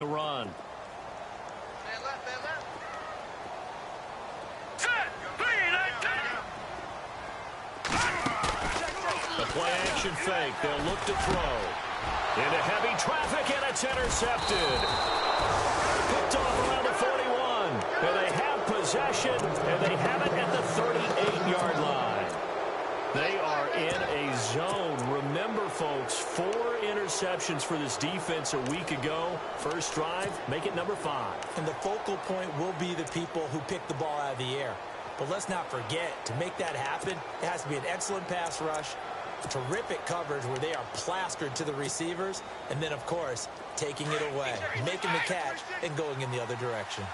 The run. The play action fake. They'll look to throw. Into heavy traffic, and it's intercepted. Picked off around the 41. And they have possession, and they have it at the 38-yard line. They are in a zone. Remember, folks, 4 interceptions for this defense a week ago. First drive, make it number 5. And the focal point will be the people who pick the ball out of the air. But let's not forget, to make that happen, it has to be an excellent pass rush, terrific coverage where they are plastered to the receivers, and then, of course, taking it away, making the catch, and going in the other direction.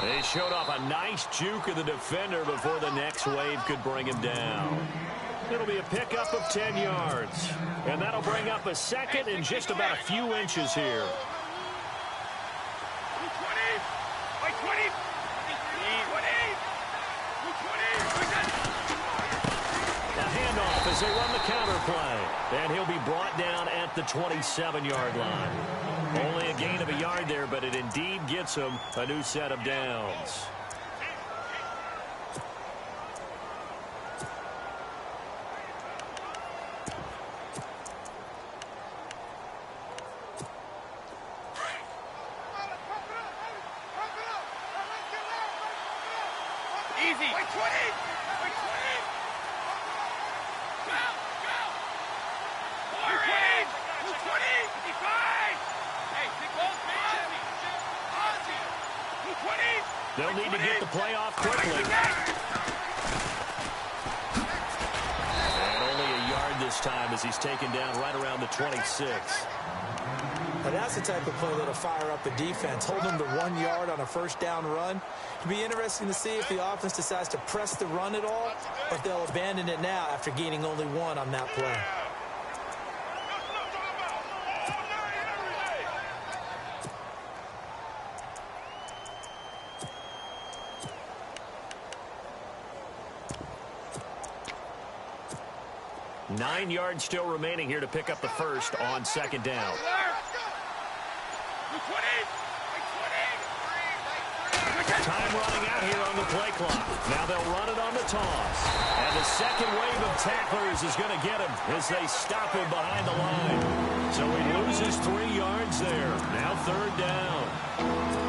They showed off a nice juke of the defender before the next wave could bring him down. It'll be a pickup of 10 yards. And that'll bring up a second and just about a few inches here. The handoff as they run the counter play. And he'll be brought down at the 27-yard line. Only a gain of a yard there, but it indeed gets him a new set of downs. Easy. Wait, 20. Wait, 20. They'll need to get the play off quickly. And only a yard this time as he's taken down right around the 26. Now that's the type of play that'll fire up the defense. Hold them to 1 yard on a first down run. It'll be interesting to see if the offense decides to press the run at all, or if they'll abandon it now after gaining only 1 on that play. Nine yards still remaining here to pick up the first on second down. Time running out here on the play clock. Now they'll run it on the toss. And the second wave of tacklers is going to get him as they stop him behind the line. So he loses 3 yards there. Now third down.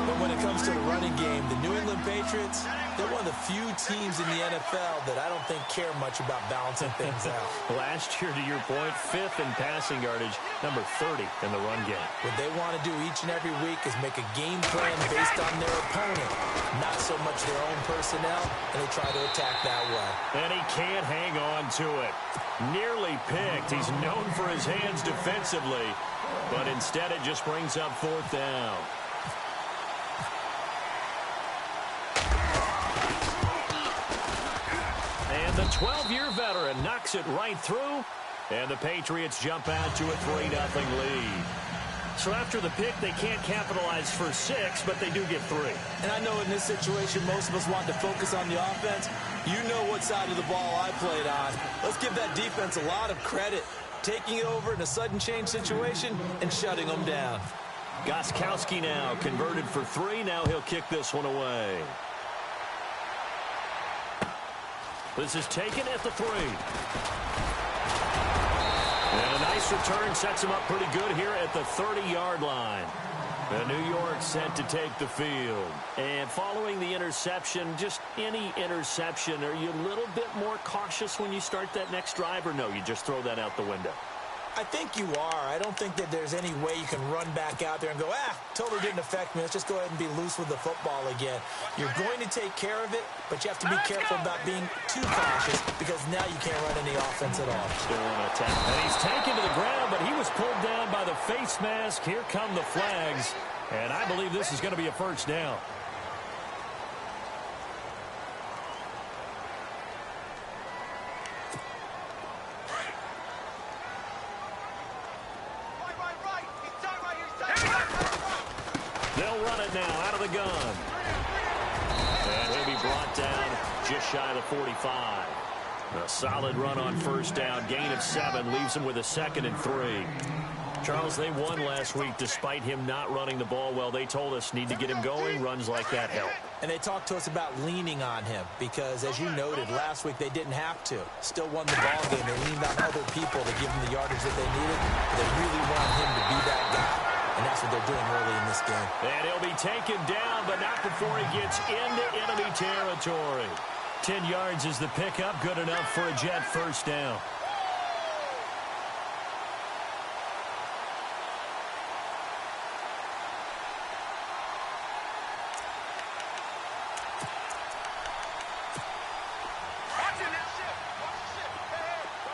But when it comes to the running game, the New England Patriots, they're one of the few teams in the NFL that I don't think care much about balancing things out. Last year, to your point, 5th in passing yardage, number 30 in the run game. What they want to do each and every week is make a game plan based on their opponent, not so much their own personnel, and they try to attack that way. And he can't hang on to it. Nearly picked. He's known for his hands defensively, but instead it just brings up fourth down. And the 12-year veteran knocks it right through, and the Patriots jump out to a 3-0 lead. So after the pick, they can't capitalize for 6, but they do get 3. And I know in this situation, most of us want to focus on the offense. You know what side of the ball I played on. Let's give that defense a lot of credit. Taking it over in a sudden change situation and shutting them down. Gostkowski now converted for 3. Now he'll kick this one away. This is taken at the 3. And a nice return sets him up pretty good here at the 30-yard line. The New York set to take the field. And following the interception, just any interception, are you a little bit more cautious when you start that next drive, or no, you just throw that out the window? I think you are. I don't think that there's any way you can run back out there and go, totally didn't affect me. Let's just go ahead and be loose with the football again. You're going to take care of it, but you have to be careful about being too cautious because now you can't run any offense at all. Still on attack. And he's taken to the ground, but he was pulled down by the face mask. Here come the flags, and I believe this is going to be a first down. They'll run it now out of the gun. And he'll be brought down just shy of the 45. A solid run on first down. Gain of 7 leaves him with a 2nd and 3. Charles, they won last week despite him not running the ball well. They told us need to get him going. Runs like that help. And they talked to us about leaning on him because, as you noted, last week they didn't have to. Still won the ball game. They leaned on other people to give him the yardage that they needed. They really want him to be that guy, and that's what they're doing early in this game. And he'll be taken down, but not before he gets into enemy territory. 10 yards is the pickup. Good enough for a Jet first down.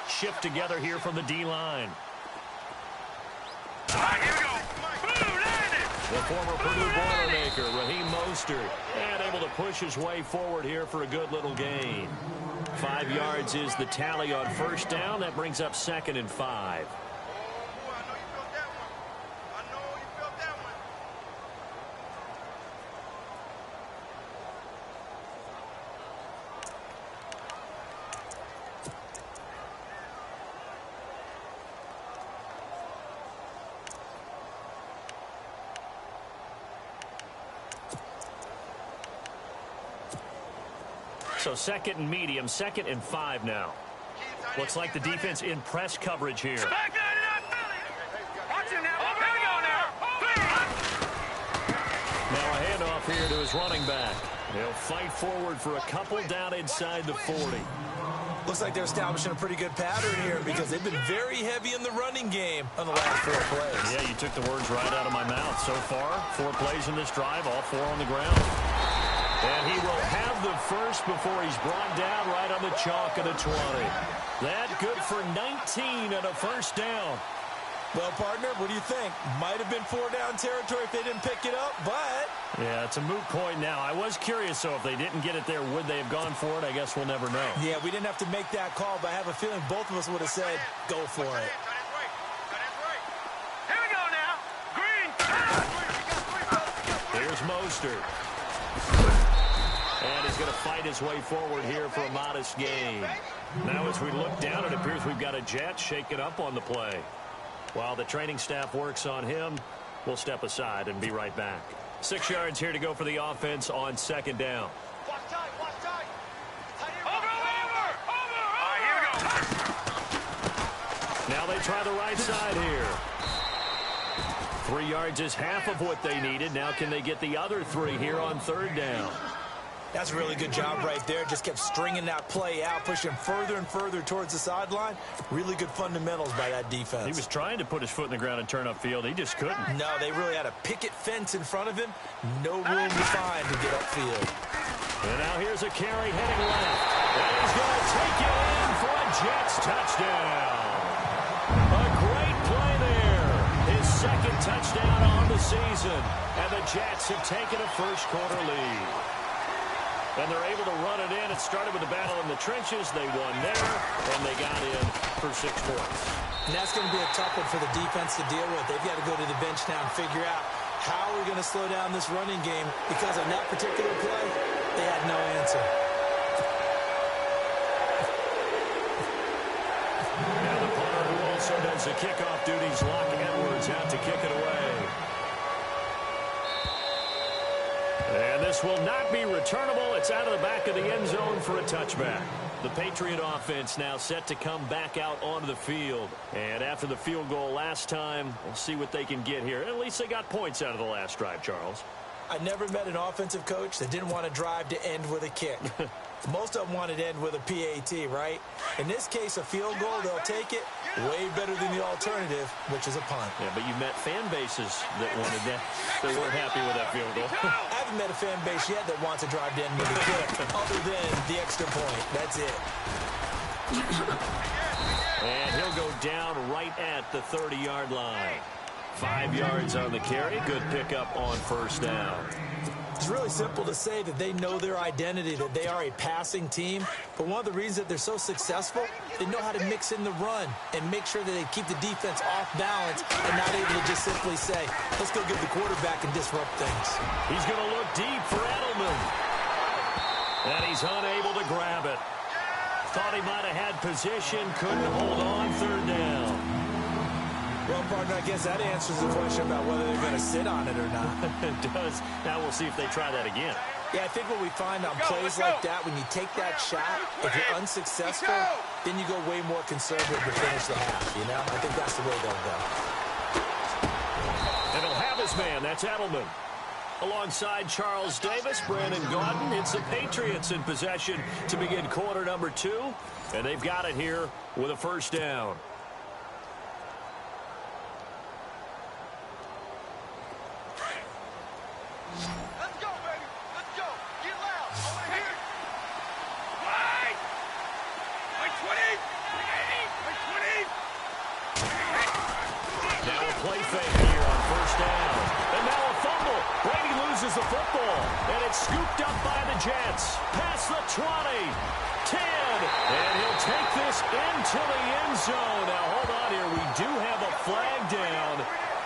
Shift together here from the D-line. Here we go. The former Purdue Boilermaker, Raheem Mostert, and able to push his way forward here for a good little gain. 5 yards is the tally on first down. That brings up 2nd and 5. So 2nd and medium, 2nd and 5 now. Looks like the defense in press coverage here. Watch him now. Here we go now. Now a handoff here to his running back. He'll fight forward for a couple down inside the 40. Looks like they're establishing a pretty good pattern here because they've been very heavy in the running game on the last 4 plays. Yeah, you took the words right out of my mouth. So far, 4 plays in this drive, all 4 on the ground. And he will have the first before he's brought down right on the chalk of the 20. That good for 19 and a first down. Well, partner, what do you think? Might have been 4-down territory if they didn't pick it up, but... Yeah, it's a moot point now. I was curious, so if they didn't get it there, would they have gone for it? I guess we'll never know. Yeah, we didn't have to make that call, but I have a feeling both of us would have said, go for it. Here we go now. Green. Here's Mostert. And he's going to fight his way forward here for a modest gain. Now as we look down, it appears we've got a Jet shaken up on the play. While the training staff works on him, we'll step aside and be right back. 6 yards here to go for the offense on 2nd down. Watch tight. Over. All right, here we go. Now they try the right side here. 3 yards is half of what they needed. Now can they get the other 3 here on 3rd down? That's a really good job right there. Just kept stringing that play out, pushing further and further towards the sideline. Really good fundamentals by that defense. He was trying to put his foot in the ground and turn upfield. He just couldn't. No, they really had a picket fence in front of him. No room to find to get upfield. And now here's a carry heading left. And he's going to take it in for a Jets touchdown. A great play there. His 2nd touchdown on the season. And the Jets have taken a first-quarter lead. And they're able to run it in. It started with a battle in the trenches. They won there, and they got in for 6 points. And that's going to be a tough one for the defense to deal with. They've got to go to the bench now and figure out how we're going to slow down this running game because on that particular play, they had no answer. Now the punter who also does the kickoff duties, Locke Edwards, out to kick it away. And this will not be returnable. It's out of the back of the end zone for a touchback. The Patriot offense now set to come back out onto the field. And after the field goal last time, we'll see what they can get here. At least they got points out of the last drive, Charles. I never met an offensive coach that didn't want to drive to end with a kick. Most of them wanted to end with a PAT, right? In this case, a field goal, they'll take it way better than the alternative, which is a punt. Yeah, but you've met fan bases that wanted that. They weren't happy with that field goal. I haven't met a fan base yet that wants to drive to end with a kick, other than the extra point. That's it. And he'll go down right at the 30-yard line. 5 yards on the carry. Good pickup on first down. It's really simple to say that they know their identity, that they are a passing team. But one of the reasons that they're so successful, they know how to mix in the run and make sure that they keep the defense off balance and not able to just simply say, let's go get the quarterback and disrupt things. He's going to look deep for Edelman. And he's unable to grab it. Thought he might have had position, couldn't hold on, third down. Well, partner, I guess that answers the question about whether they're going to sit on it or not. It does. Now we'll see if they try that again. Yeah, I think what we find on plays like that, when you take that shot, if you're unsuccessful, then you go way more conservative to finish the half, you know? I think that's the way they'll go. And he'll have his man. That's Edelman. Alongside Charles Davis, Brandon Gaudin, it's the Patriots in possession to begin quarter number 2. And they've got it here with a first down. The football, and it's scooped up by the Jets. Past the 20, 10, and he'll take this into the end zone. Now, hold on here. We do have a flag down,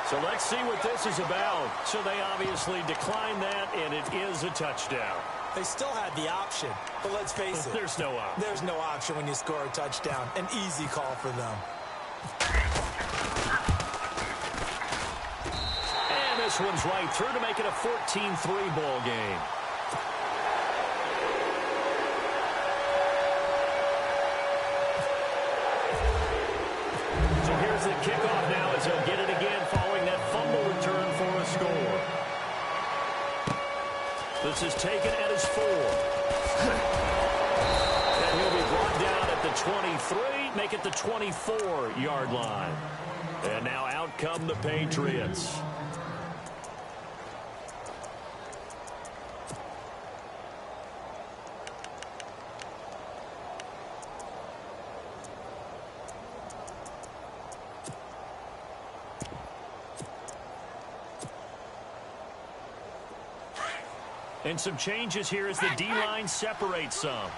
so let's see what this is about. So they obviously declined that, and it is a touchdown. They still had the option, but let's face it. There's no option. There's no option when you score a touchdown. An easy call for them. This one's right through to make it a 14-3 ball game. So here's the kickoff now as he'll get it again following that fumble return for a score. This is taken at his 4. And he'll be brought down at the 23, make it the 24-yard line. And now out come the Patriots. And some changes here as the D-line separates some.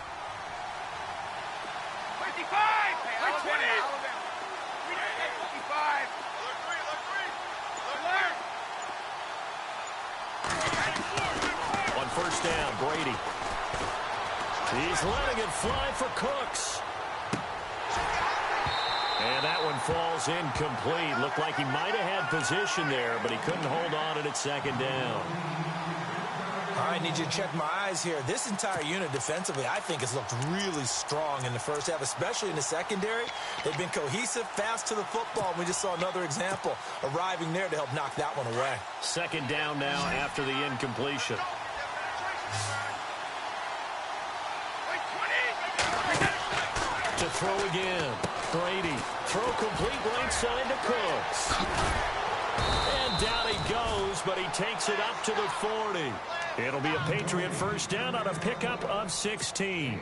55! 55! On first down, Brady. He's letting it fly for Cooks. And that one falls incomplete. Looked like he might have had position there, but he couldn't hold on at second down. I need you to check my eyes here. This entire unit defensively, I think, has looked really strong in the first half, especially in the secondary. They've been cohesive, fast to the football. We just saw another example arriving there to help knock that one away. Second down now after the incompletion. To throw again. Brady. Throw complete right side to Cooks. And down he goes, but he takes it up to the 40. It'll be a Patriot first down on a pickup of 16.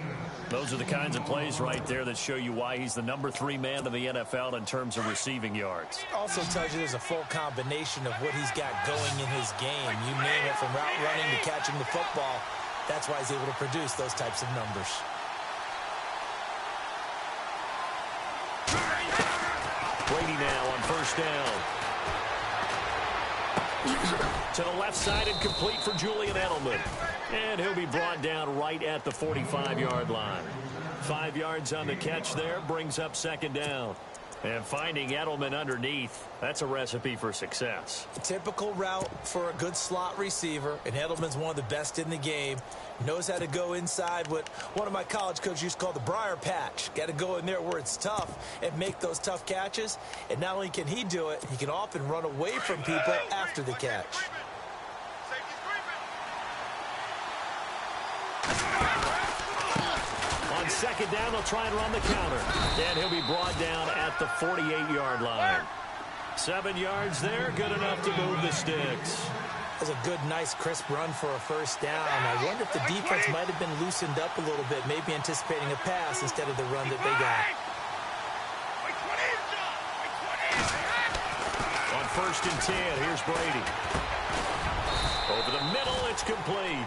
Those are the kinds of plays right there that show you why he's the number 3 man in the NFL in terms of receiving yards. Also tells you there's a full combination of what he's got going in his game. You name it, from route running to catching the football. That's why he's able to produce those types of numbers. Brady now on first down. To the left side and complete for Julian Edelman. And he'll be brought down right at the 45-yard line. 5 yards on the catch there brings up second down. And finding Edelman underneath, that's a recipe for success. Typical route for a good slot receiver, and Edelman's one of the best in the game. Knows how to go inside what one of my college coaches used to call the briar patch. Got to go in there where it's tough and make those tough catches. And not only can he do it, he can often run away from people after the catch. On second down, they'll try and run the counter. And he'll be brought down at the 48-yard line. 7 yards there, good enough to move the sticks. That's a good, nice, crisp run for a first down. I wonder if the defense might have been loosened up a little bit, maybe anticipating a pass instead of the run that they got. On first and 10, here's Brady. Over the middle, it's complete.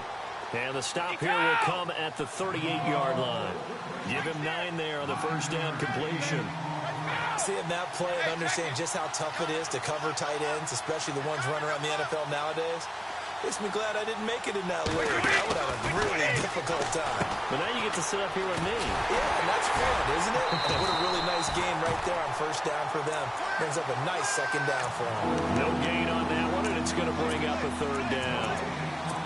And the stop here will come at the 38-yard line. Give him 9 there on the first down completion. Seeing that play and understanding just how tough it is to cover tight ends, especially the ones running around the NFL nowadays, Makes me glad I didn't make it in that league. I would have a really difficult time. But now you get to sit up here with me. Yeah, and that's fun, isn't it? And what a really nice game right there on first down for them. Brings up a nice second down for them. No gain on that one, and it's going to bring up a third down.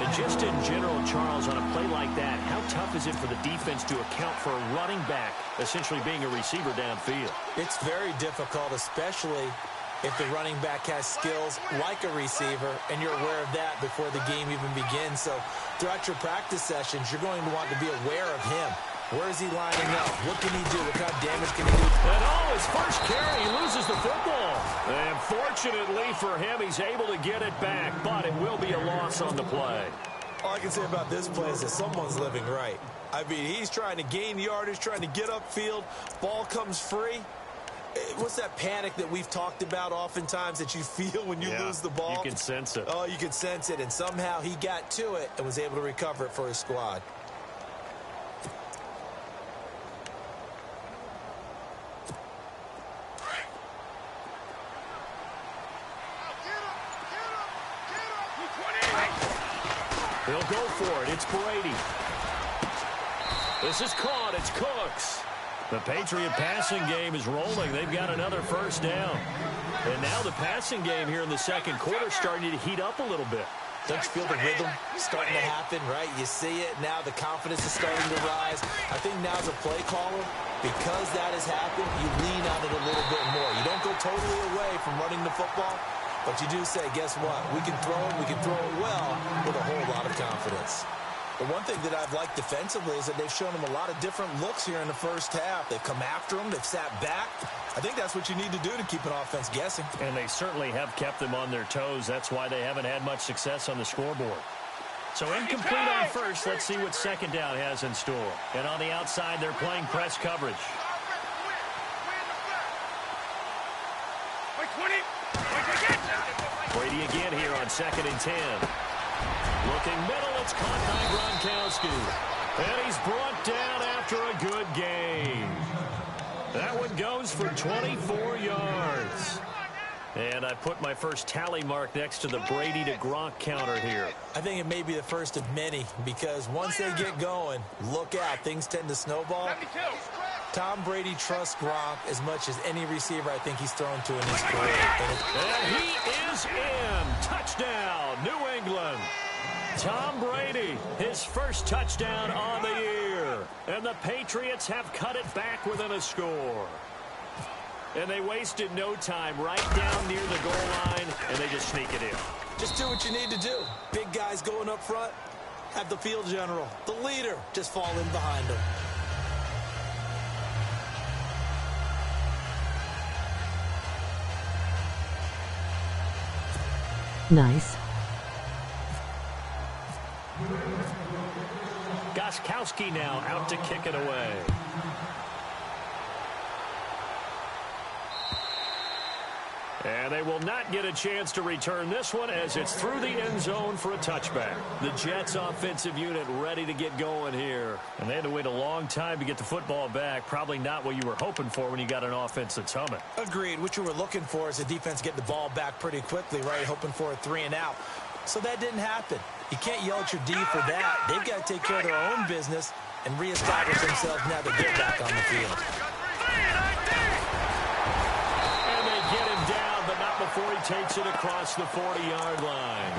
And just in general, Charles, on a play like that, how tough is it for the defense to account for a running back essentially being a receiver downfield? It's very difficult, especially if the running back has skills like a receiver, and you're aware of that before the game even begins. So throughout your practice sessions, you're going to want to be aware of him. Where is he lining up? What can he do? What kind of damage can he do? And his first carry, he loses the football. And fortunately for him, he's able to get it back, but it will be a loss on the play. All I can say about this play is that someone's living right. I mean, he's trying to gain yardage, trying to get upfield. Ball comes free. What's that panic that we've talked about oftentimes that you feel when you lose the ball? You can sense it. Oh, you can sense it, and somehow he got to it and was able to recover it for his squad. He'll go for it. It's Brady. This is caught. It's Cooks. The Patriot passing game is rolling. They've got another first down. And now the passing game here in the second quarter starting to heat up a little bit. Don't you feel the rhythm starting to happen, right? You see it. Now the confidence is starting to rise. I think now as a play caller, because that has happened, you lean on it a little bit more. You don't go totally away from running the football, but you do say, guess what? We can throw it. We can throw it well with a whole lot of confidence. The one thing that I've liked defensively is that they've shown them a lot of different looks here in the first half. They've come after them. They've sat back. I think that's what you need to do to keep an offense guessing. And they certainly have kept them on their toes. That's why they haven't had much success on the scoreboard. So incomplete on first. Let's see what second down has in store. And on the outside, they're playing press coverage. Brady again here on 2nd and 10. Looking middle, it's caught by Gronkowski. And he's brought down after a good game. That one goes for 24 yards. And I put my first tally mark next to the Brady to Gronk counter here. I think it may be the first of many, because once they get going, look out, things tend to snowball. Tom Brady trusts Gronk as much as any receiver I think he's thrown to in his career. And he is in. Touchdown, New England. Tom Brady, his first touchdown on the year. And the Patriots have cut it back within a score. And they wasted no time, right down near the goal line, and they just sneak it in. Just do what you need to do. Big guys going up front, have the field general, the leader, just fall in behind them. Nice. Gostkowski now out to kick it away. And they will not get a chance to return this one as it's through the end zone for a touchback. The Jets offensive unit ready to get going here. And they had to wait a long time to get the football back. Probably not what you were hoping for when you got an offense that's humming. Agreed. What you were looking for is a defense get the ball back pretty quickly, right? Hoping for a 3 and out. So that didn't happen. You can't yell at your D for that. They've got to take care of their own business and reestablish themselves now that they're back on the field. And they get him down, but not before he takes it across the 40-yard line.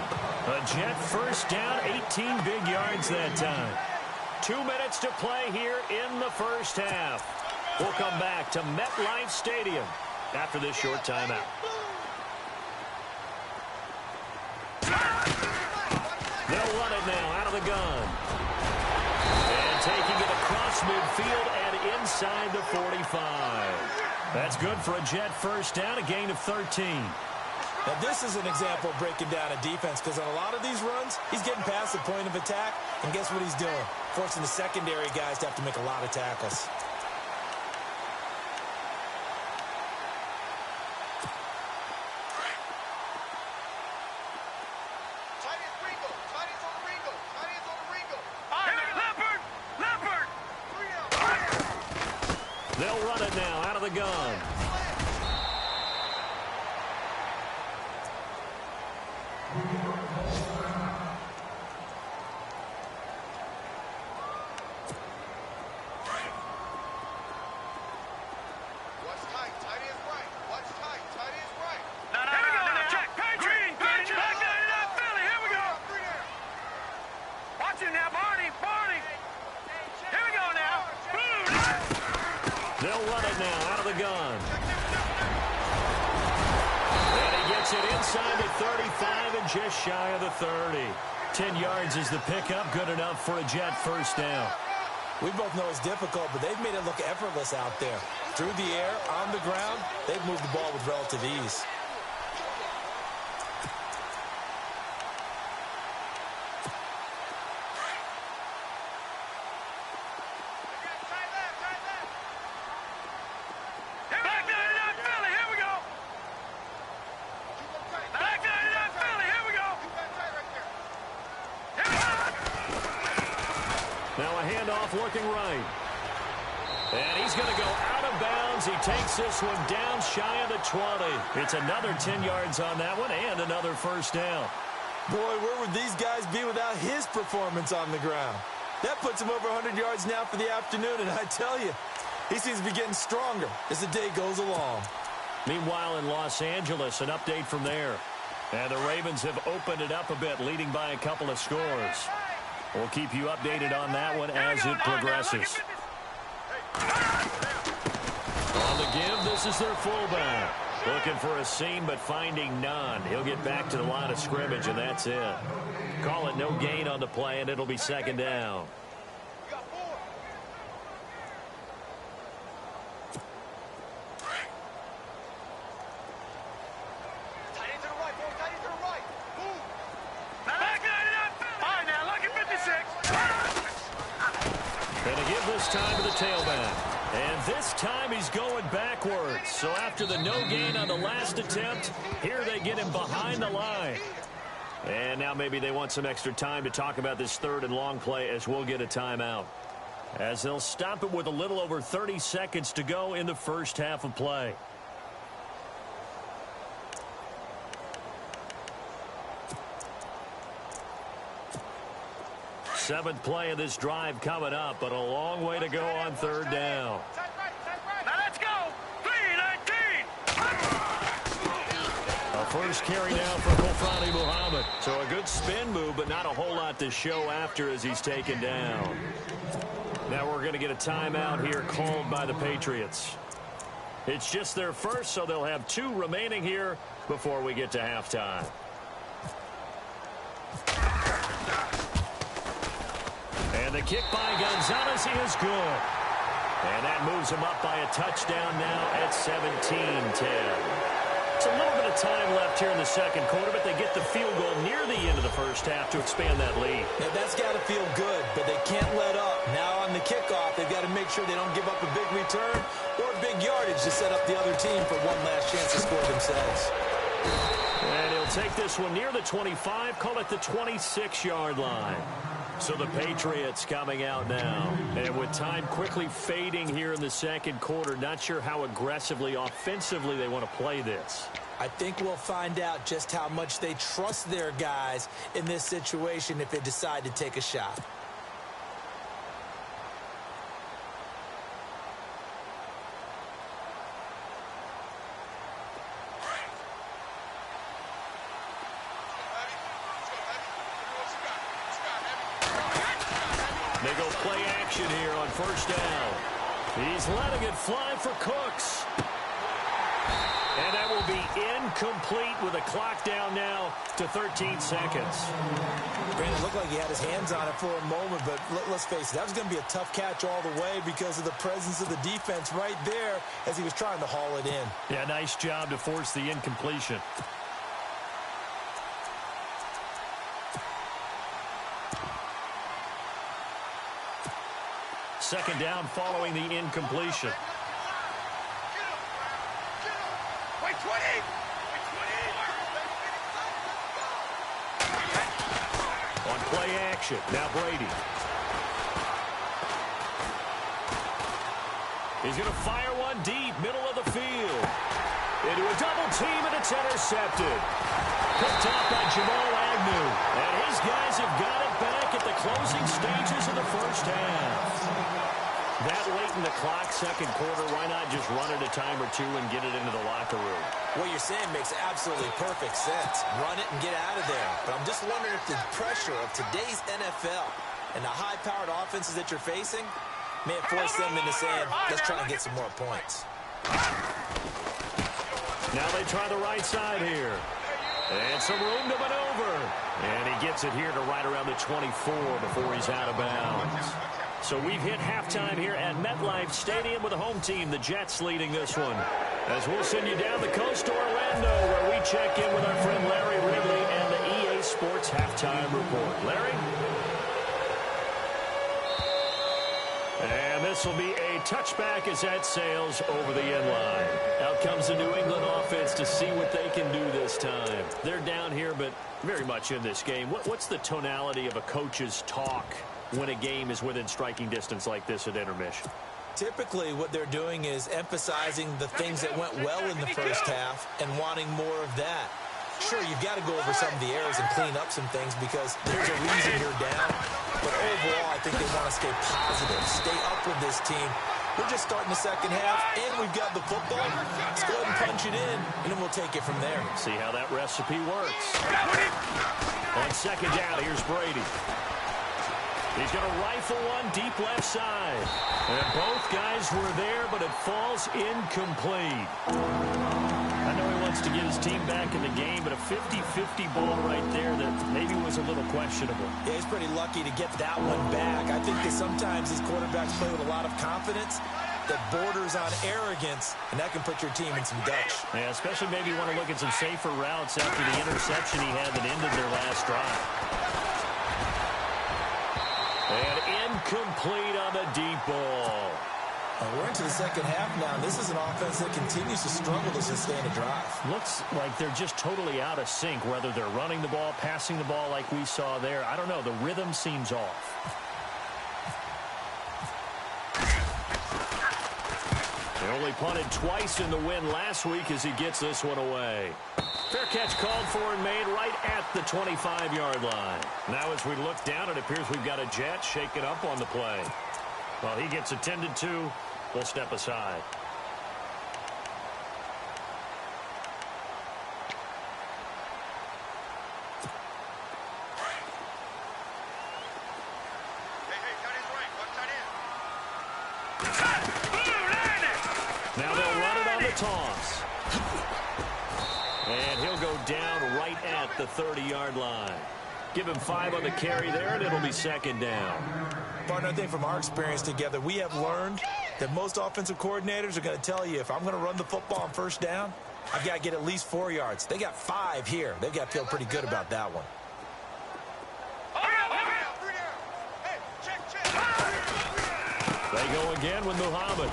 A Jet first down, 18 big yards that time. 2 minutes to play here in the first half. We'll come back to MetLife Stadium after this short timeout. They'll run it now out of the gun. And taking it across midfield and inside the 45. That's good for a Jet first down, a gain of 13. Now, this is an example of breaking down a defense, because on a lot of these runs, he's getting past the point of attack, and guess what he's doing? Forcing the secondary guys to have to make a lot of tackles. They'll run it now out of the gun. They'll run it now out of the gun. And he gets it inside the 35 and just shy of the 30. 10 yards is the pickup. Good enough for a Jet first down. We both know it's difficult, but they've made it look effortless out there. Through the air, on the ground, they've moved the ball with relative ease. Now a handoff looking right. And he's going to go out of bounds. He takes this one down shy of the 20. It's another 10 yards on that one and another first down. Boy, where would these guys be without his performance on the ground? That puts him over 100 yards now for the afternoon, and I tell you, he seems to be getting stronger as the day goes along. Meanwhile, in Los Angeles, an update from there. And the Ravens have opened it up a bit, leading by a couple of scores. We'll keep you updated on that one as it progresses. On the give, this is their fullback. Looking for a seam, but finding none. He'll get back to the line of scrimmage, and that's it. Call it no gain on the play, and it'll be second down. Time to the tailback. And this time he's going backwards. So after the no gain on the last attempt, here they get him behind the line. And now maybe they want some extra time to talk about this third and long play as we'll get a timeout. As they'll stop it with a little over 30 seconds to go in the first half of play. Seventh play of this drive coming up, but a long way to go on third down. Now let's go. 3-19. A first carry down for Kofani Muhammad. So a good spin move, but not a whole lot to show after as he's taken down. Now we're going to get a timeout here called by the Patriots. It's just their first, so they'll have 2 remaining here before we get to halftime. And the kick by Gonzalez is good. And that moves him up by a touchdown now at 17-10. It's a little bit of time left here in the second quarter, but they get the field goal near the end of the first half to expand that lead. Now that's got to feel good, but they can't let up. Now on the kickoff, they've got to make sure they don't give up a big return or big yardage to set up the other team for one last chance to score themselves. And he'll take this one near the 25, call it the 26-yard line. So the Patriots coming out now. And with time quickly fading here in the second quarter, not sure how aggressively, offensively they want to play this. I think we'll find out just how much they trust their guys in this situation if they decide to take a shot. They go play action here on first down. He's letting it fly for Cooks. And that will be incomplete with a clock down now to 13 seconds. Brandon, it looked like he had his hands on it for a moment, but let's face it, that was going to be a tough catch all the way because of the presence of the defense right there as he was trying to haul it in. Yeah, nice job to force the incompletion. Second down following the incompletion. Wait, 20. On play action, now Brady. He's going to fire one deep, middle of the field. Into a double team, and it's intercepted. Picked off by Jamal Agnew. And his guys have got it back at the closing stages of the first half. That late in the clock, second quarter, why not just run it a time or two and get it into the locker room? What you're saying makes absolutely perfect sense. Run it and get out of there. But I'm just wondering if the pressure of today's NFL and the high-powered offenses that you're facing May have forced them into saying, let's try and get some more points. Now they try the right side here. And some room to maneuver. And he gets it here to right around the 24 before he's out of bounds. So we've hit halftime here at MetLife Stadium with the home team, the Jets, leading this one. As we'll send you down the coast to Orlando, where we check in with our friend Larry Ridley and the EA Sports Halftime Report. Larry? And this will be a touchback as that sails over the end line. Out comes the New England offense to see what they can do this time. They're down here, but very much in this game. What's the tonality of a coach's talk when a game is within striking distance like this at intermission? Typically, what they're doing is emphasizing the things that went well in the first half and wanting more of that. Sure, you've got to go over some of the errors and clean up some things because there's a reason you're down. But overall, I think they want to stay positive, stay up with this team. We're just starting the second half, and we've got the football. Let's go ahead and punch it in, and then we'll take it from there. See how that recipe works. On second down, here's Brady. He's going to rifle one deep left side. And both guys were there, but it falls incomplete. I know he wants to get his team back in the game, but a 50-50 ball right there that maybe was a little questionable. Yeah, he's pretty lucky to get that one back. I think that sometimes these quarterbacks play with a lot of confidence that borders on arrogance, and that can put your team in some dutch. Yeah, especially maybe you want to look at some safer routes after the interception he had that ended their last drive. And incomplete on the deep ball. We're into the second half now. This is an offense that continues to struggle to sustain a drive. Looks like they're just totally out of sync, whether they're running the ball, passing the ball like we saw there. I don't know. The rhythm seems off. They only punted twice in the win last week as he gets this one away. Fair catch called for and made right at the 25-yard line. Now as we look down, it appears we've got a Jet shaken up on the play. Well, he gets attended to. We'll step aside. Now they'll run it on the toss. And he'll go down right at the 30-yard line. Give him 5 on the carry there, and it'll be second down. Partner, I think from our experience together, we have learned that most offensive coordinators are going to tell you, if I'm going to run the football on first down, I've got to get at least 4 yards. They got 5 here. They've got to feel pretty good about that one. They go again with Muhammad.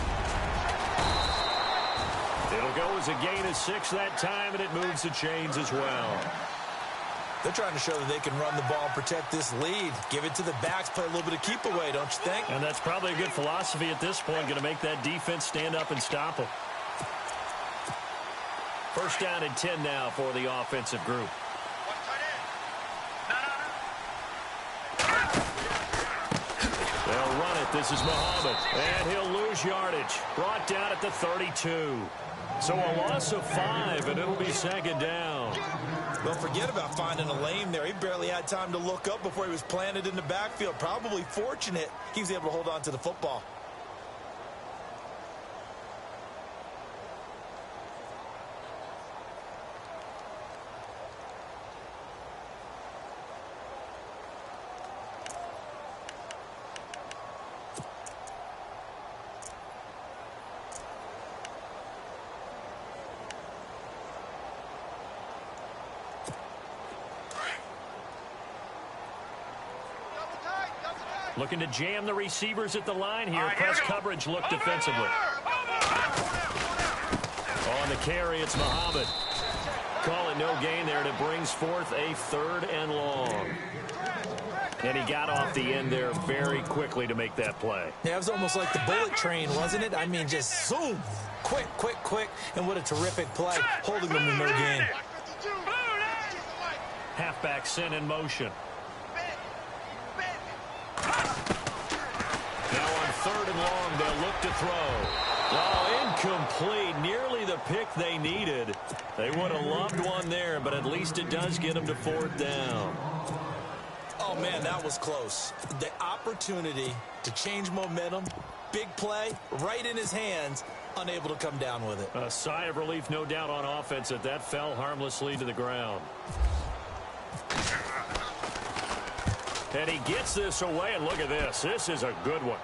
It'll go as a gain of 6 that time, and it moves the chains as well. They're trying to show that they can run the ball and protect this lead. Give it to the backs, play a little bit of keep away, don't you think? And that's probably a good philosophy at this point, going to make that defense stand up and stop them. First down and 10 now for the offensive group. They'll run it. This is Muhammad. And he'll lose yardage. Brought down at the 32. So a loss of 5, and it'll be second down. Don't forget about finding a lane there. He barely had time to look up before he was planted in the backfield. Probably fortunate he was able to hold on to the football. Looking to jam the receivers at the line here. Press coverage look defensively. On the carry, it's Muhammad. Call it no gain there, and it brings forth a 3rd and long. And he got off the end there very quickly to make that play. Yeah, it was almost like the bullet train, wasn't it? I mean, just zoom. Quick, quick, quick. And what a terrific play, holding them to no gain. Halfback sent in motion. Now on 3rd and long, they'll look to throw. Oh, incomplete. Nearly the pick they needed. They would have loved one there, but at least it does get them to 4th down. Oh, man, that was close. The opportunity to change momentum, big play right in his hands, unable to come down with it. A sigh of relief, no doubt, on offense that fell harmlessly to the ground. And he gets this away, and look at this. This is a good one.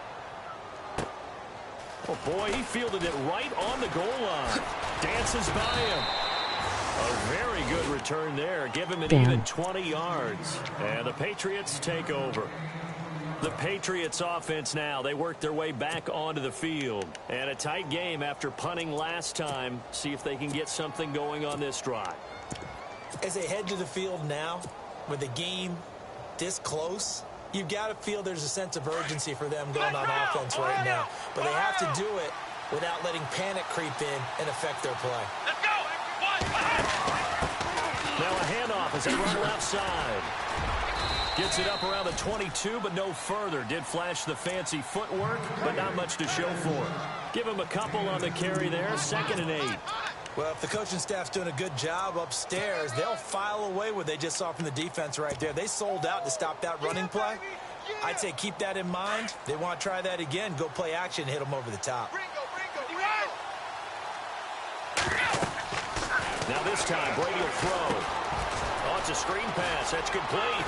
Oh, boy, he fielded it right on the goal line. Dances by him. A very good return there. Give him an even 20 yards. And the Patriots take over. The Patriots offense now, they work their way back onto the field. And a tight game after punting last time. See if they can get something going on this drive. As they head to the field now, with the game this close, you've got to feel there's a sense of urgency for them going on offense right now. But they have to do it without letting panic creep in and affect their play. Let's go! Now a handoff as they run left side. Gets it up around the 22, but no further. Did flash the fancy footwork, but not much to show for it. Give him a couple on the carry there. 2nd and 8. Well, if the coaching staff's doing a good job upstairs, they'll file away what they just saw from the defense right there. They sold out to stop that running play. I'd say keep that in mind. They want to try that again. Go play action, hit them over the top. Now this time, Brady will throw. Oh, it's a screen pass. That's complete.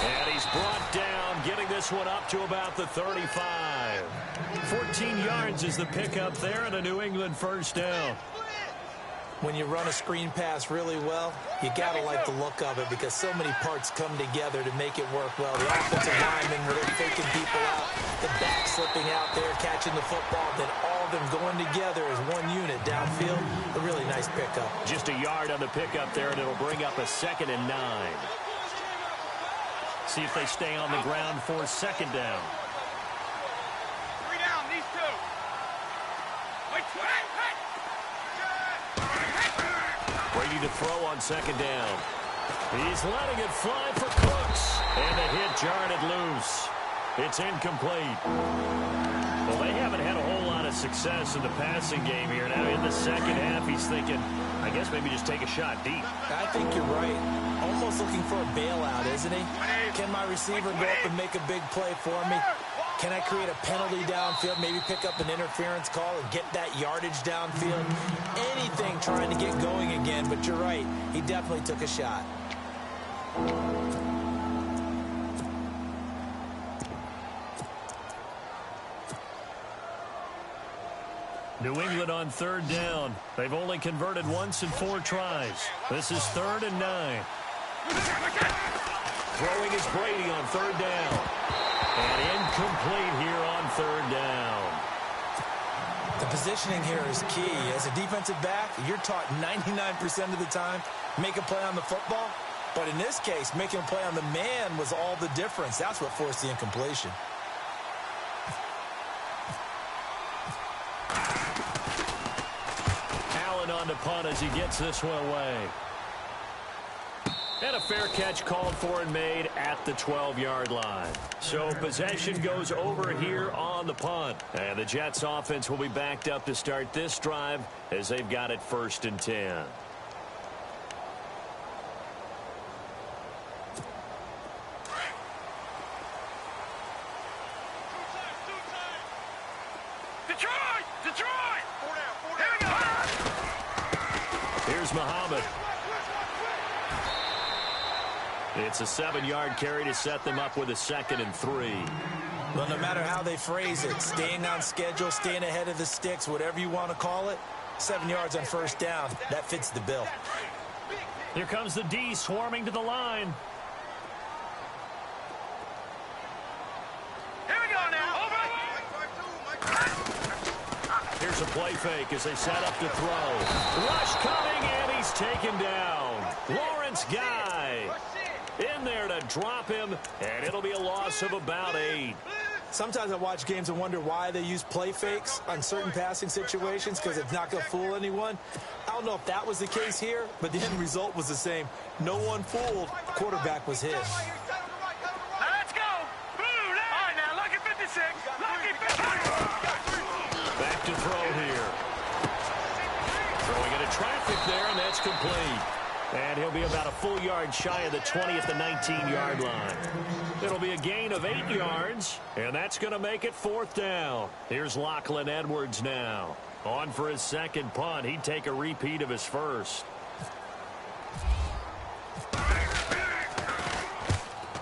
And he's brought down, getting this one up to about the 35. 14 yards is the pickup there, and a New England first down. When you run a screen pass really well, you got to like the look of it because so many parts come together to make it work well. The offensive linemen, where they're faking people out, the back slipping out there, catching the football, then all of them going together as one unit downfield. A really nice pickup. Just a yard on the pickup there, and it'll bring up a 2nd and 9. See if they stay on the ground for 2nd down. 3 down, these 2. Wait, Brady to throw on 2nd down. He's letting it fly for Cooks. And the hit jarred it loose. It's incomplete. Well, they haven't had a whole lot of success in the passing game here. Now in the second half, he's thinking, I guess maybe just take a shot deep. I think you're right. Almost looking for a bailout, isn't he? Can my receiver go up and make a big play for me? Can I create a penalty downfield, maybe pick up an interference call and get that yardage downfield? Anything trying to get going again, but you're right. He definitely took a shot. New England on 3rd down. They've only converted once in 4 tries. This is 3rd and 9. Throwing is Brady on 3rd down. And incomplete here on 3rd down. The positioning here is key. As a defensive back, you're taught 99% of the time, make a play on the football. But in this case, making a play on the man was all the difference. That's what forced the incompletion. Allen on the punt as he gets this one away. And a fair catch called for and made at the 12-yard line. So possession goes over here on the punt. And the Jets offense will be backed up to start this drive as they've got it 1st and 10. Detroit! Detroit! 4 down, 4 down. Here we go! Here's Muhammad. It's a 7-yard carry to set them up with a 2nd and 3. Well, no matter how they phrase it, staying on schedule, staying ahead of the sticks, whatever you want to call it, 7 yards on 1st down, that fits the bill. Here comes the D swarming to the line. Here we go now! Over! Here's a play fake as they set up to throw. Rush coming, and he's taken down. Lawrence Guy in there to drop him, and it'll be a loss of about 8. Sometimes I watch games and wonder why they use play fakes on certain passing situations because it's not going to fool anyone. I don't know if that was the case here, but the end result was the same. No one fooled. Quarterback was hit. Let's go! All right, now, lucky 56. Lucky 56. Back to throw here. Throwing into traffic there, and that's complete. And he'll be about a full yard shy of the 20 at the 19-yard line. It'll be a gain of 8 yards, and that's going to make it 4th down. Here's Lachlan Edwards now. On for his second punt. He'd take a repeat of his first.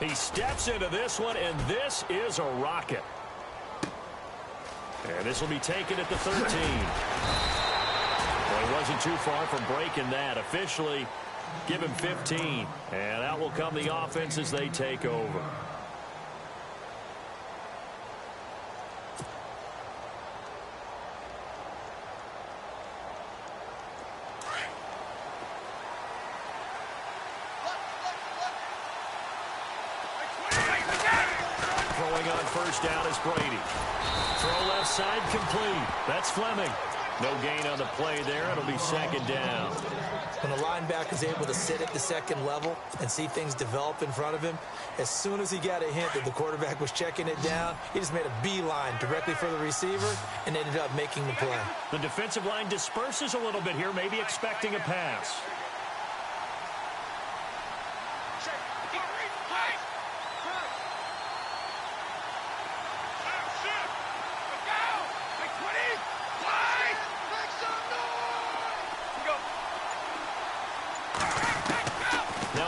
He steps into this one, and this is a rocket. And this will be taken at the 13. Well, he wasn't too far from breaking that. Officially, give him 15. And out will come the offense as they take over. Throwing on first down is Brady. Throw left side complete. That's Fleming. No gain on the play there. It'll be 2nd down. When the linebacker is able to sit at the second level and see things develop in front of him, as soon as he got a hint that the quarterback was checking it down, he just made a beeline directly for the receiver and ended up making the play. The defensive line disperses a little bit here, maybe expecting a pass.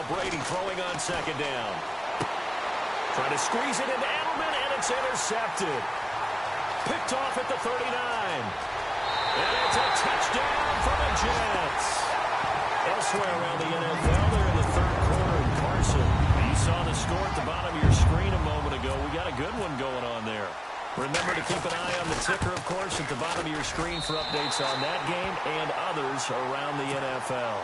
Brady throwing on 2nd down. Trying to squeeze it into Edelman, and it's intercepted. Picked off at the 39. And it's a touchdown for the Jets. Elsewhere around the NFL, they're in the 3rd quarter in Carson. You saw the score at the bottom of your screen a moment ago. We got a good one going on there. Remember to keep an eye on the ticker, of course, at the bottom of your screen for updates on that game and others around the NFL.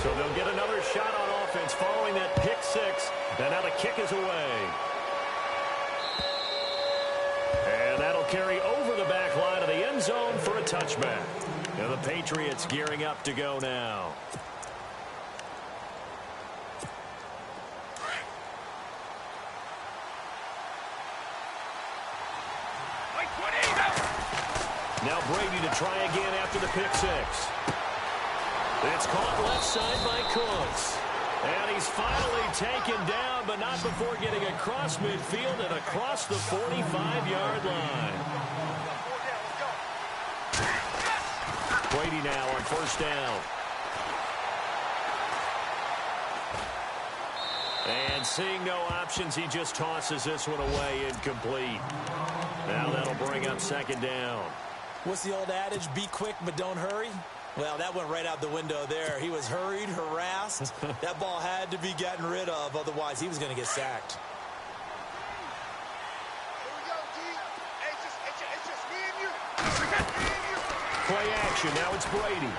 So they'll get another shot on offense following that pick 6. And now the kick is away. And that'll carry over the back line of the end zone for a touchback. And the Patriots gearing up to go now. Now Brady to try again after the pick 6. It's caught left side by Cooks. And he's finally taken down, but not before getting across midfield and across the 45-yard line. Brady now on first down. And seeing no options, he just tosses this one away incomplete. Now that'll bring up 2nd down. What's the old adage? Be quick, but don't hurry. Well, that went right out the window there. He was hurried, harassed. That ball had to be gotten rid of. Otherwise, he was going to get sacked. Play action. Now it's Brady.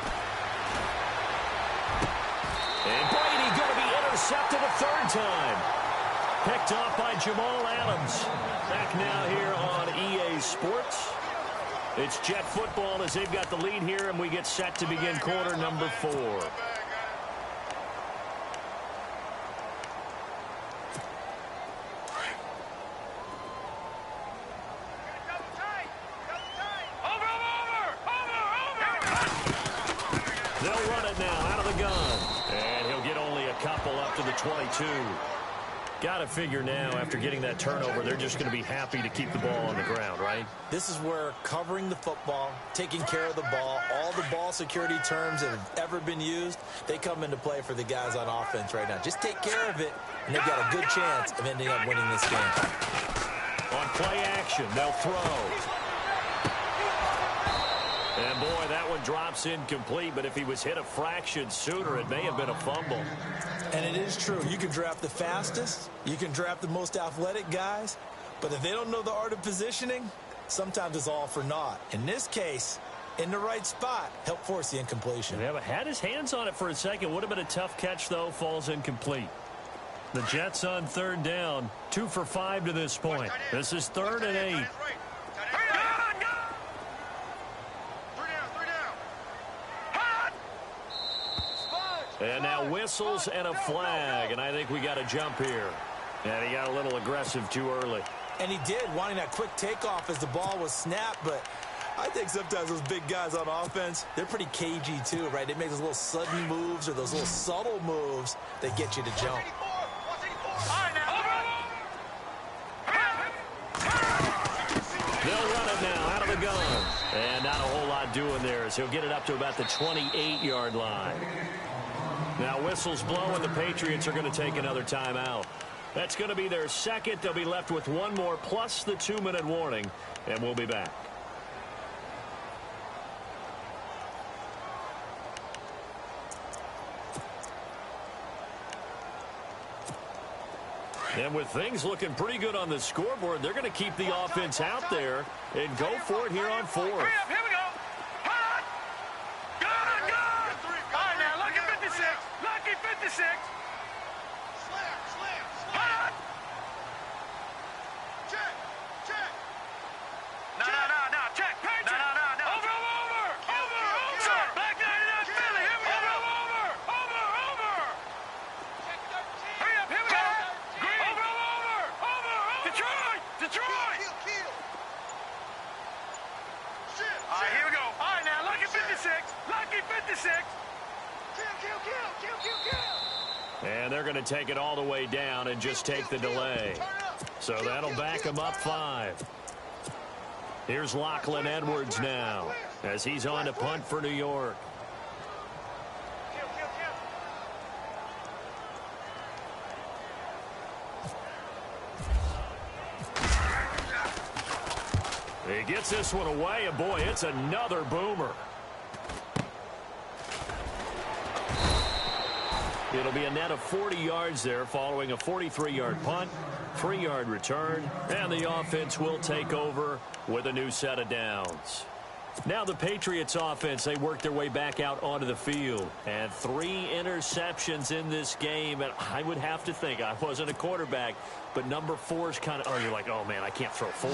And Brady going to be intercepted a 3rd time. Picked off by Jamal Adams. Back now here on EA Sports. It's Jet football as they've got the lead here, and we get set to begin quarter number 4. They'll run it now out of the gun. And he'll get only a couple up to the 22. Got to figure now, after getting that turnover, they're just going to be happy to keep the ball on the ground, right? This is where covering the football, taking care of the ball, all the ball security terms that have ever been used, they come into play for the guys on offense right now. Just take care of it, and they've got a good chance of ending up winning this game. On play action, they'll throw. And boy, that one drops incomplete, but if he was hit a fraction sooner, it may have been a fumble. And it is true. You can draft the fastest, you can draft the most athletic guys, but if they don't know the art of positioning, sometimes it's all for naught. In this case, in the right spot, help force the incompletion. Yeah, but had his hands on it for a second. Would have been a tough catch, though. Falls incomplete. The Jets on 3rd down. 2 for 5 to this point. This is 3rd and 8. And now whistles and a flag, and I think we got a jump here. And he got a little aggressive too early. And he did, wanting that quick takeoff as the ball was snapped, but I think sometimes those big guys on offense, they're pretty cagey too, right? They make those little sudden moves or those little subtle moves that get you to jump. They'll run it now out of the gun. And not a whole lot doing there as he'll get it up to about the 28-yard line. Now whistles blow and the Patriots are going to take another timeout. That's going to be their second. They'll be left with one more plus the 2-minute warning, and we'll be back. And with things looking pretty good on the scoreboard, they're going to keep the offense out there and go for it here on fourth. Here we go. Hot. Good. All right, now, lucky 56. Lucky 56. Slam. Hot. Check. No. Check. No. Over. Sir, back 99 Philly. Here we go. Over. Check 13. Hurry up. Here we go. Detroit! Kill. All right, here we go. All right, now, lucky 56. Lucky 56. Kill. And they're going to take it all the way down and just take the delay. So that'll back them up 5. Here's Lachlan Edwards now as he's on to punt for New York. He gets this one away, and boy, it's another boomer. It'll be a net of 40 yards there following a 43-yard punt, 3-yard return, and the offense will take over with a new set of downs. Now the Patriots offense, they work their way back out onto the field. And 3 interceptions in this game. And I would have to think, I wasn't a quarterback, but number 4 is kind of, you're like, oh, man, I can't throw 4.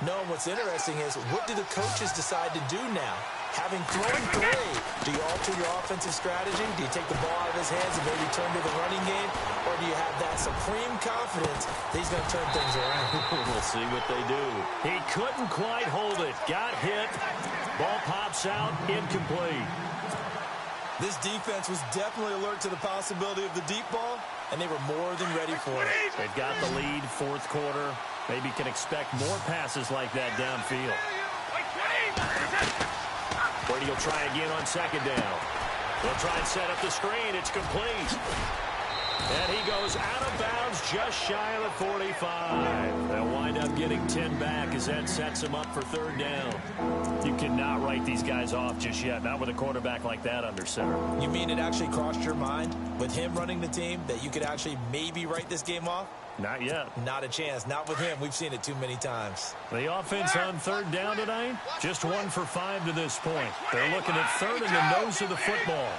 No, what's interesting is what do the coaches decide to do now? Having thrown 3, do you alter your offensive strategy? Do you take the ball out of his hands and maybe turn to the running game? Or do you have that supreme confidence that he's going to turn things around? We'll see what they do. He couldn't quite hold it. Got hit. Ball pops out. Incomplete. This defense was definitely alert to the possibility of the deep ball, and they were more than ready for it. They've got the lead, fourth quarter. Maybe can expect more passes like that downfield. Brady will try again on second down. They'll try and set up the screen. It's complete. And he goes out of bounds just shy of the 45. They'll wind up getting 10 back as that sets him up for third down. You cannot write these guys off just yet, not with a quarterback like that under center. You mean it actually crossed your mind with him running the team that you could actually maybe write this game off? Not yet. Not a chance. Not with him. We've seen it too many times. The offense on third down tonight, just 1 for 5 to this point. They're looking at third in the nose of the football.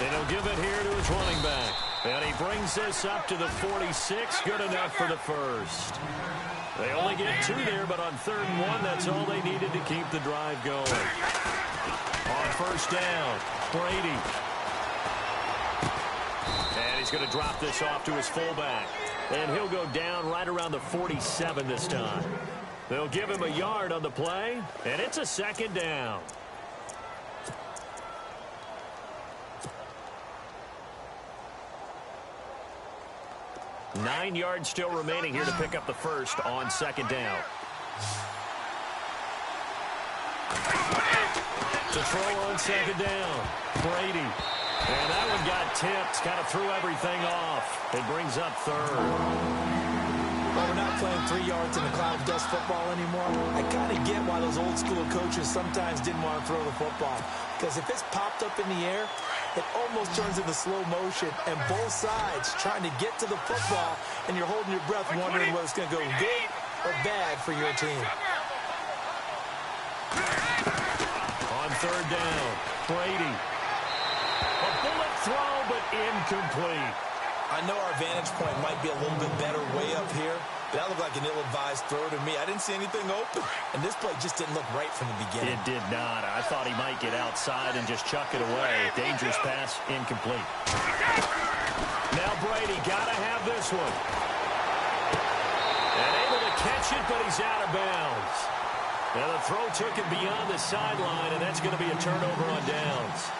And he'll give it here to his running back. And he brings this up to the 46. Good enough for the first. They only get 2 there, but on 3rd and 1, that's all they needed to keep the drive going. On first down, Brady. And he's going to drop this off to his fullback. And he'll go down right around the 47 this time. They'll give him a yard on the play, and it's a second down. 9 yards still remaining here to pick up the first on second down. To throw on second down, Brady. And that one got tipped, kind of threw everything off. It brings up third. Well, we're not playing 3 yards in a cloud of dust football anymore. I kind of get why those old school coaches sometimes didn't want to throw the football. Because if it's popped up in the air, it almost turns into slow motion. And both sides trying to get to the football, and you're holding your breath wondering whether it's going to go good or bad for your team. On third down, Brady. A bullet throw, but incomplete. I know our vantage point might be a little bit better way up here, but that looked like an ill-advised throw to me. I didn't see anything open, and this play just didn't look right from the beginning. It did not. I thought he might get outside and just chuck it away. Dangerous pass, incomplete. Now Brady got to have this one. catch it, but he's out of bounds. Now the throw took him beyond the sideline, and that's going to be a turnover on downs.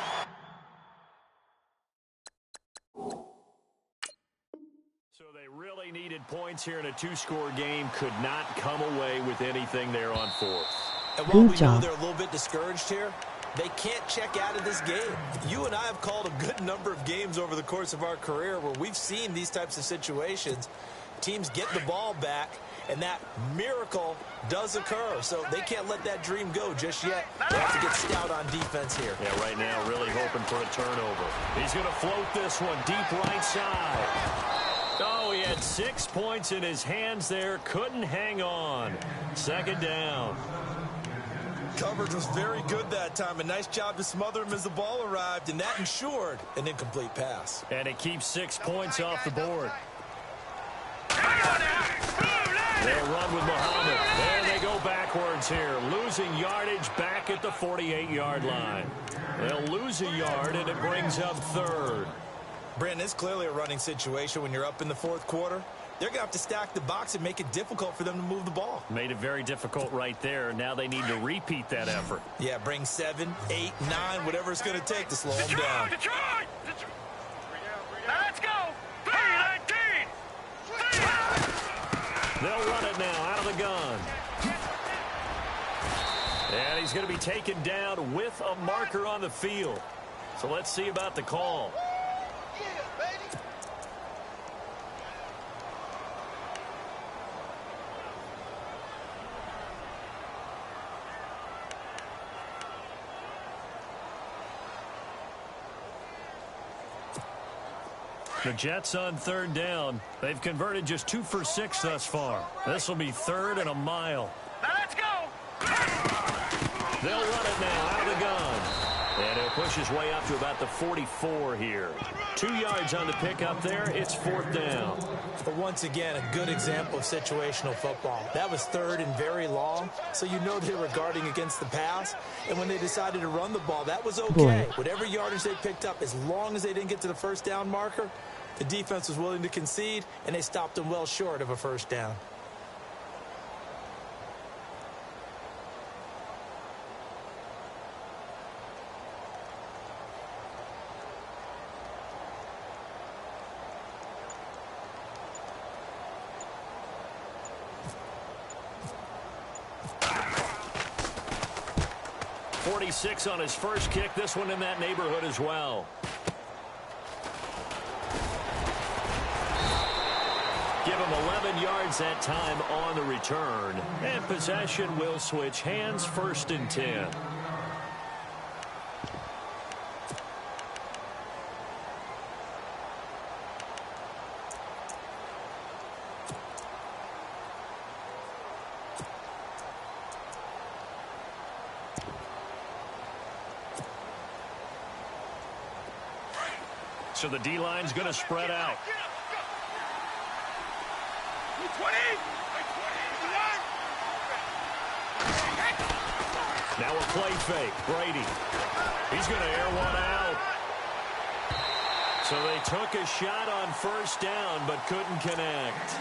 So they really needed points here in a two-score game. Could not come away with anything there on fourth. And while we know they're a little bit discouraged here, they can't check out of this game. You and I have called a good number of games over the course of our career where we've seen these types of situations. Teams get the ball back, and that miracle does occur. So they can't let that dream go just yet. They have to get stout on defense here. Yeah, right now really hoping for a turnover. He's going to float this one deep right side. Oh, he had 6 points in his hands there. Couldn't hang on. Second down. Coverage was very good that time. A nice job to smother him as the ball arrived, and that ensured an incomplete pass. And it keeps 6 points off the board. They'll run with Muhammad. And they go backwards here. Losing yardage back at the 48-yard line. They'll lose a yard, and it brings up third. Brandon, it's clearly a running situation when you're up in the fourth quarter. They're going to have to stack the box and make it difficult for them to move the ball. Made it very difficult right there. Now they need to repeat that effort. Yeah, bring 7, 8, 9, whatever it's going to take to slow them down. Detroit! Now let's go! 3-19! They'll run it now out of the gun. And he's going to be taken down with a marker on the field. So let's see about the call. The Jets on third down. They've converted just 2 for 6 thus far. This will be third and a mile. Now let's go! They'll run it now out of the gun. And he'll push his way up to about the 44 here. 2 yards on the pickup there. It's fourth down. But once again, a good example of situational football. That was third and very long, so you know they were guarding against the pass. And when they decided to run the ball, that was okay. Whatever yardage they picked up, as long as they didn't get to the first down marker, the defense was willing to concede, and they stopped them well short of a first down. .46 on his first kick. This one in that neighborhood as well. Give him 11 yards that time on the return. And possession will switch hands, 1st and 10. So the D-line's going to spread out. 20! Now a play fake. Brady. He's going to air one out. So they took a shot on first down, but couldn't connect.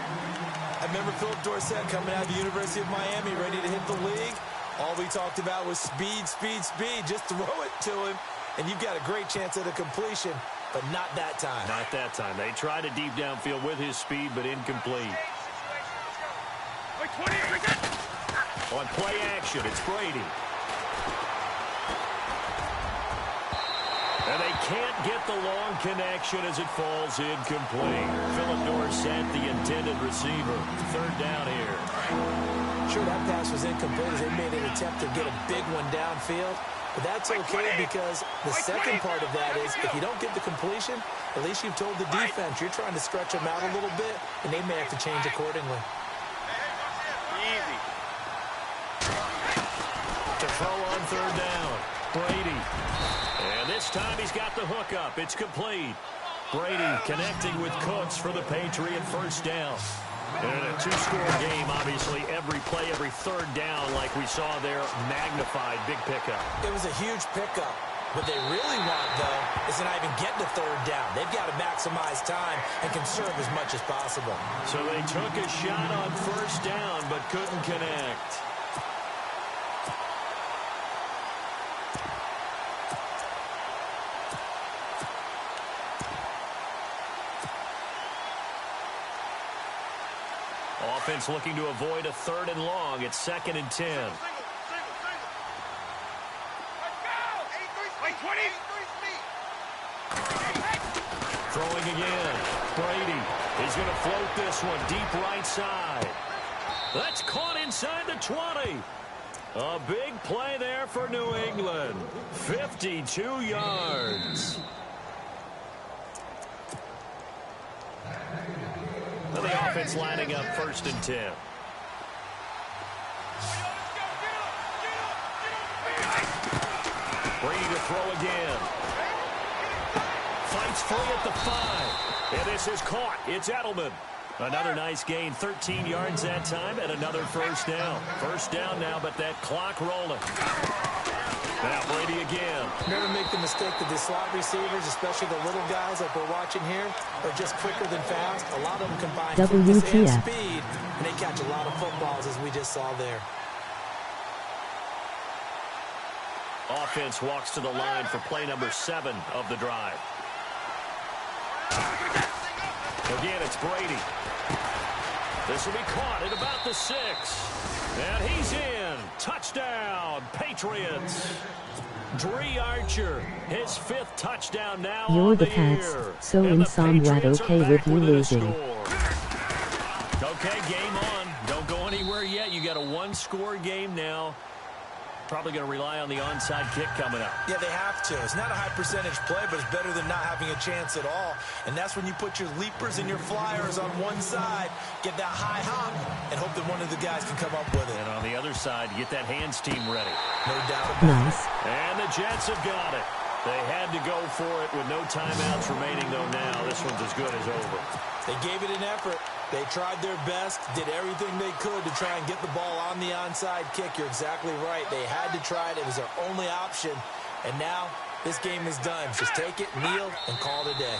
I remember Philip Dorsett coming out of the University of Miami, ready to hit the league. All we talked about was speed, speed, speed. Just throw it to him, and you've got a great chance at a completion, but not that time. Not that time. They tried a deep downfield with his speed, but incomplete. On play action, it's Brady. And they can't get the long connection as it falls incomplete. Philip Dorsett, the intended receiver. Third down here. Sure, that pass was incomplete as they made an attempt to get a big one downfield. But that's okay because the second part of that is if you don't get the completion, at least you've told the defense you're trying to stretch them out a little bit, and they may have to change accordingly. Easy. To throw on third down, Brady. And this time he's got the hook up. It's complete. Brady connecting with Cooks for the Patriot first down. And in a two-score game, obviously, every play, every third down, like we saw there, magnified, big pickup. It was a huge pickup. What they really want, though, is to not even get to third down. They've got to maximize time and conserve as much as possible. So they took a shot on first down, but couldn't connect. Offense looking to avoid a 3rd and long. It's 2nd and 10. Throwing again. Brady. He's going to float this one deep right side. That's caught inside the 20. A big play there for New England. 52 yards. And the offense lining up 1st and 10. Brady to throw again. Fights free at the 5. And this is caught. It's Edelman. Another nice gain, 13 yards that time, and another first down. First down now, but that clock rolling. Now Brady again. Never make the mistake that the slot receivers, especially the little guys like we're watching here, are just quicker than fast. A lot of them combine quickness and speed, and they catch a lot of footballs, as we just saw there. Offense walks to the line for play number 7 of the drive. Again, it's Brady. This will be caught at about the 6. And he's in. Touchdown, Patriots. Dree Archer, his 5th touchdown now You're on the pants, year. so And in the somewhat Patriots okay are with back you within a losing. score. Okay, game on. Don't go anywhere yet. You got a 1-score game now. Probably going to rely on the onside kick coming up. Yeah, they have to. It's not a high percentage play, but it's better than not having a chance at all. And that's when you put your leapers and your flyers on one side, get that high hop, and hope that one of the guys can come up with it. And on the other side, get that hands team ready. No doubt about it. Nice. And the Jets have got it. They had to go for it with no timeouts remaining, though now this one's as good as over. They gave it an effort. They tried their best, did everything they could to try and get the ball on the onside kick. You're exactly right. They had to try it. It was their only option. And now this game is done. Just take it, kneel, and call it a day.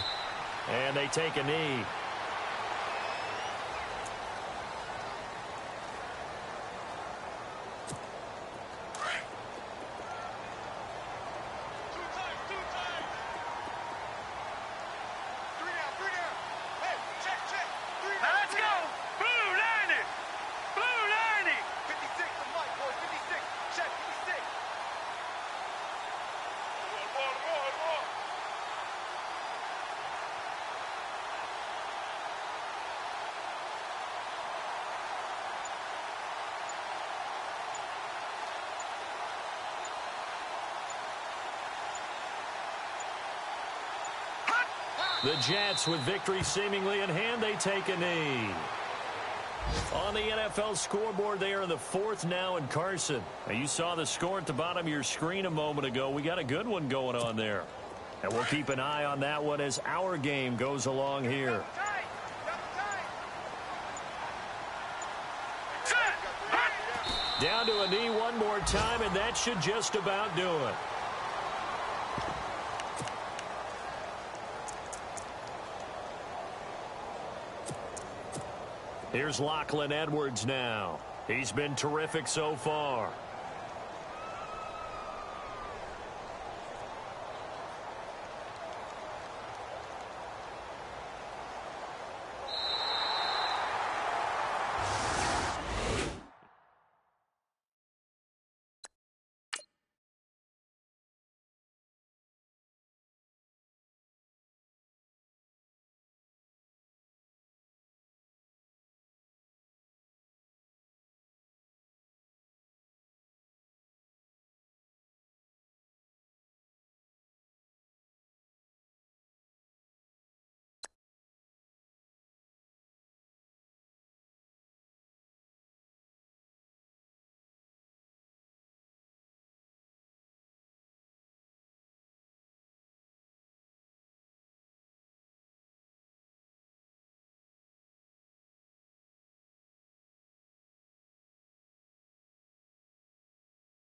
And they take a knee. The Jets, with victory seemingly in hand, they take a knee. On the NFL scoreboard, they are in the 4th now in Carson. Now, you saw the score at the bottom of your screen a moment ago. We got a good one going on there. And we'll keep an eye on that one as our game goes along here. Down to a knee one more time, and that should just about do it. Here's Lachlan Edwards now. He's been terrific so far.